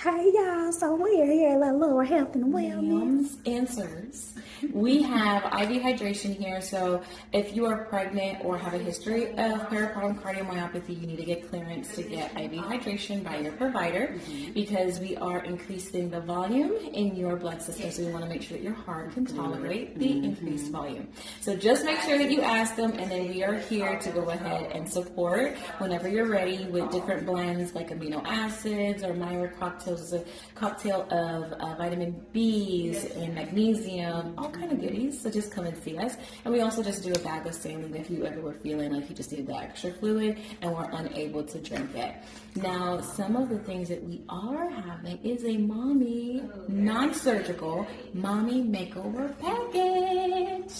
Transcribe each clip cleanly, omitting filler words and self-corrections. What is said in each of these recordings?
Hey y'all, so we're here at Lower Health and Wellness. Answers. We have IV hydration here, so if you are pregnant or have a history of peripartum cardiomyopathy, you need to get clearance to get IV hydration by your provider because we are increasing the volume in your blood system, so we want to make sure that your heart can tolerate the increased volume. So just make sure that you ask them, and then we are here to go ahead and support whenever you're ready with different blends like amino acids or Myra cocktails. Is a cocktail of vitamin Bs and magnesium, all kind of goodies. So just come and see us. And we also just do a bag of saline if you ever were feeling like you just needed that extra fluid and were unable to drink it. Now, some of the things that we are having is a mommy, non-surgical mommy makeover package.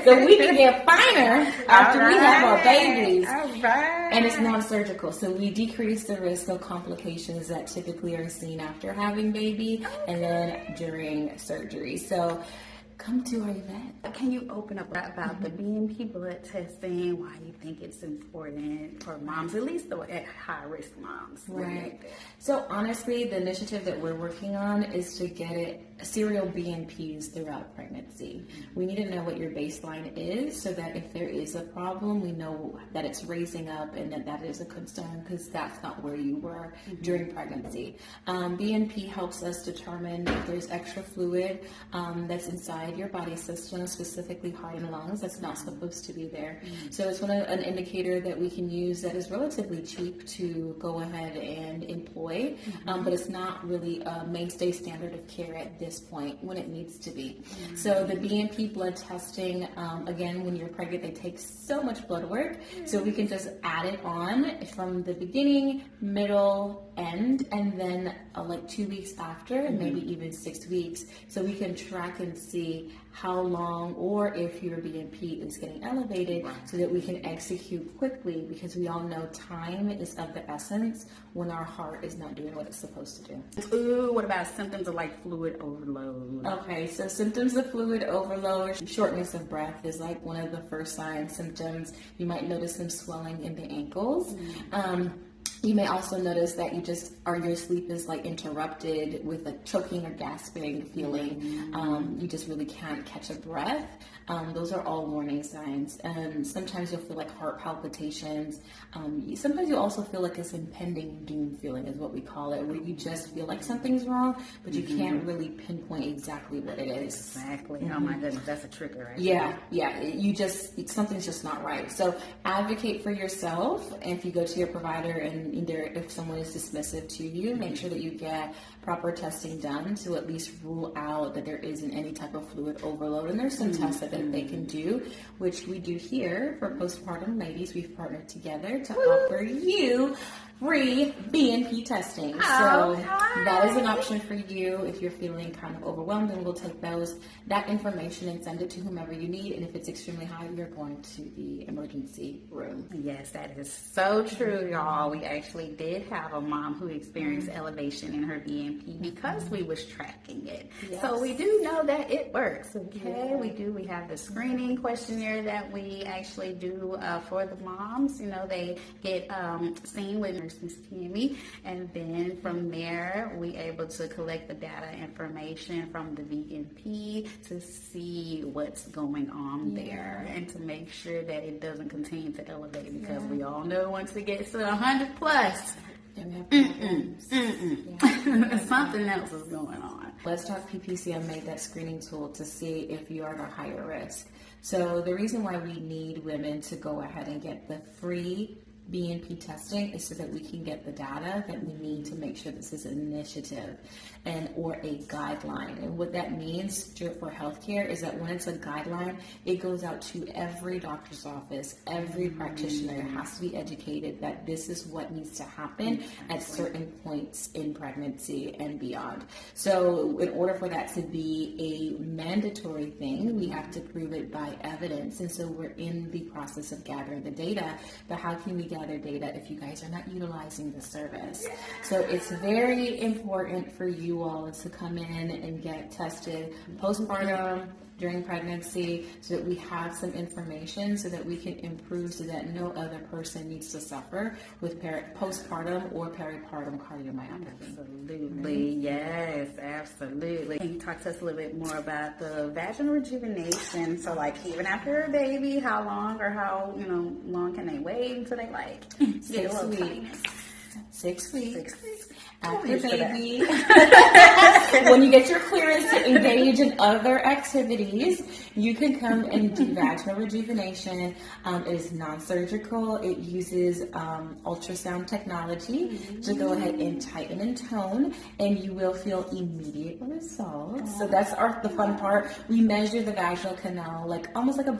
So we can get finer after we have our babies. And it's non-surgical, so we decrease the risk of complications that typically are seen after having baby and then during surgery. So come to our event. Can you open up about the BNP blood testing, why you think it's important for moms, at least the high-risk moms? Right. So honestly, the initiative that we're working on is to get it serial BNPs throughout pregnancy. We need to know what your baseline is so that if there is a problem, we know that it's raising up and that is a concern because that's not where you were during pregnancy. BNP helps us determine if there's extra fluid that's inside your body system, specifically heart and lungs, that's not supposed to be there. So it's an indicator that we can use that is relatively cheap to go ahead and employ, but it's not really a mainstay standard of care at this point when it needs to be. So the BNP blood testing, again, when you're pregnant, they take so much blood work, so we can just add it on from the beginning, middle, end, and then like 2 weeks after, maybe even 6 weeks, so we can track and see how long or if your BNP is getting elevated so that we can execute quickly, because we all know time is of the essence when our heart is not doing what it's supposed to do. Ooh, what about symptoms of like fluid overload? Okay, so symptoms of fluid overload, shortness of breath is like one of the first signs, symptoms. You might notice some swelling in the ankles. You may also notice that your sleep is like interrupted with a choking or gasping feeling. You just really can't catch a breath. Those are all warning signs. Sometimes you'll feel like heart palpitations. Sometimes you also feel like this impending doom feeling is what we call it, where you just feel like something's wrong, but you can't really pinpoint exactly what it is. Exactly. Oh my goodness, that's a trigger, right? Yeah. Something's just not right. So advocate for yourself. And if you go to your provider and either if someone is dismissive to you, make sure that you get proper testing done to at least rule out that there isn't any type of fluid overload. And there's some tests that they can do, which we do here for postpartum ladies. We've partnered together to offer you free BNP testing. So that is an option for you if you're feeling kind of overwhelmed, and we'll take that information and send it to whomever you need. And if it's extremely high, you're going to the emergency room. Yes, that is so true, y'all. We actually did have a mom who experienced elevation in her BNP because we was tracking it. Yes. So we do know that it works, okay? Yeah. We have the screening questionnaire that we actually do for the moms. You know, they get seen with Miss Tammy, and then from there we able to collect the data information from the BNP to see what's going on there and to make sure that it doesn't continue to elevate, because we all know once it gets to 100 plus, something else is going on. Let's Talk PPCM made that screening tool to see if you are at a higher risk. So the reason why we need women to go ahead and get the free BNP testing is so that we can get the data that we need to make sure this is an initiative or a guideline. And what that means for healthcare is that when it's a guideline, it goes out to every doctor's office, every practitioner has to be educated that this is what needs to happen at certain points in pregnancy and beyond. So in order for that to be a mandatory thing, we have to prove it by evidence. And so we're in the process of gathering the data, but how can we gather data if you guys are not utilizing the service? So it's very important for you all to come in and get tested postpartum, during pregnancy, so that we have some information so that we can improve, so that no other person needs to suffer with postpartum or peripartum cardiomyopathy. Absolutely, yes, absolutely. Can you talk to us a little bit more about the vaginal rejuvenation? So, like, even after a baby, how long or how long can they wait until they get a little tightness? 6 weeks. 6 weeks. After baby, when you get your clearance to engage in other activities, you can come and do vaginal rejuvenation. It is non-surgical. It uses ultrasound technology to go ahead and tighten and tone, and you will feel immediate results. So that's the fun part. We measure the vaginal canal almost like a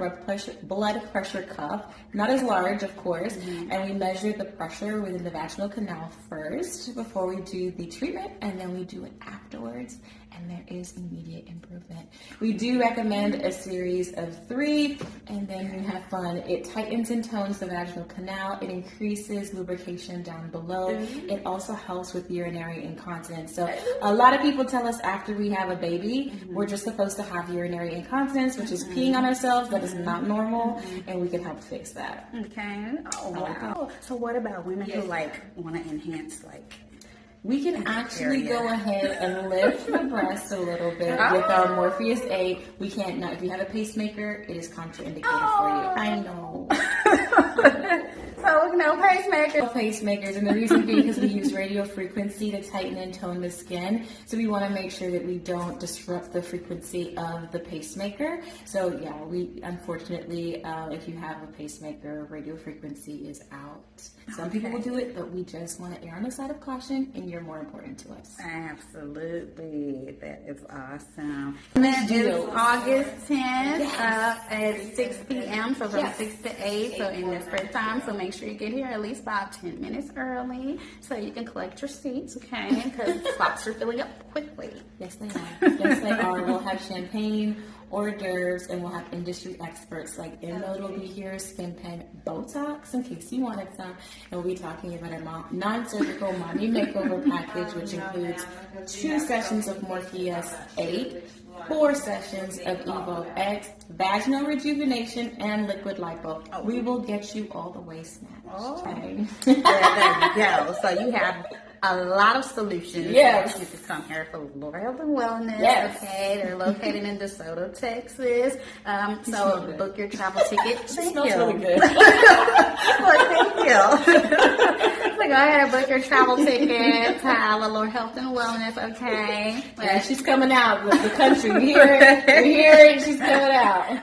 blood pressure cuff, not as large, of course, and we measure the pressure within the vaginal canal first before we do the treatment, and then we do it afterwards, and there is immediate improvement. We do recommend a series of 3, and then you have fun. It tightens and tones the vaginal canal. It increases lubrication down below. It also helps with urinary incontinence. So a lot of people tell us after we have a baby, we're just supposed to have urinary incontinence, which is peeing on ourselves. That is not normal, and we can help fix that. Okay. Oh, wow. So what about women who want to enhance we can actually go ahead and lift the breast a little bit with our Morpheus 8. We can't. Now, if you have a pacemaker, it is contraindicated for you. I know. So no pacemakers. No pacemakers, and the reason being because we use radio frequency to tighten and tone the skin. So we want to make sure that we don't disrupt the frequency of the pacemaker. So yeah, we unfortunately, if you have a pacemaker, radio frequency is out. Some people will do it, but we just want to err on the side of caution, and you're more important to us. Absolutely. That is awesome. And then it's August 10th at 6 p.m. So from 6 to 8. So in the spare time. So make sure you get here at least about 10 minutes early so you can collect your seats, okay? Because slots are filling up quickly. Yes, they are. Yes, they are. We'll have champagne, hors d'oeuvres, and we'll have industry experts like Inmode will be here, Skin Pen, Botox, in case you wanted some. And we'll be talking about a non-surgical mommy makeover package, which includes 2 sessions of Morpheus 8, 4 sessions of Evo X, vaginal rejuvenation, and liquid lipo. We will get you all the way snatched. Okay? There you go. So you have a lot of solutions. Yes. You can come here for Laura Health and Wellness. Yes. Okay. They're located in DeSoto, Texas. So book your travel ticket. Thank you. Really good. Well, thank you. So go ahead and book your travel ticket to Laura Health and Wellness. Okay. Yeah, she's coming out with the country. We hear it. She's coming out.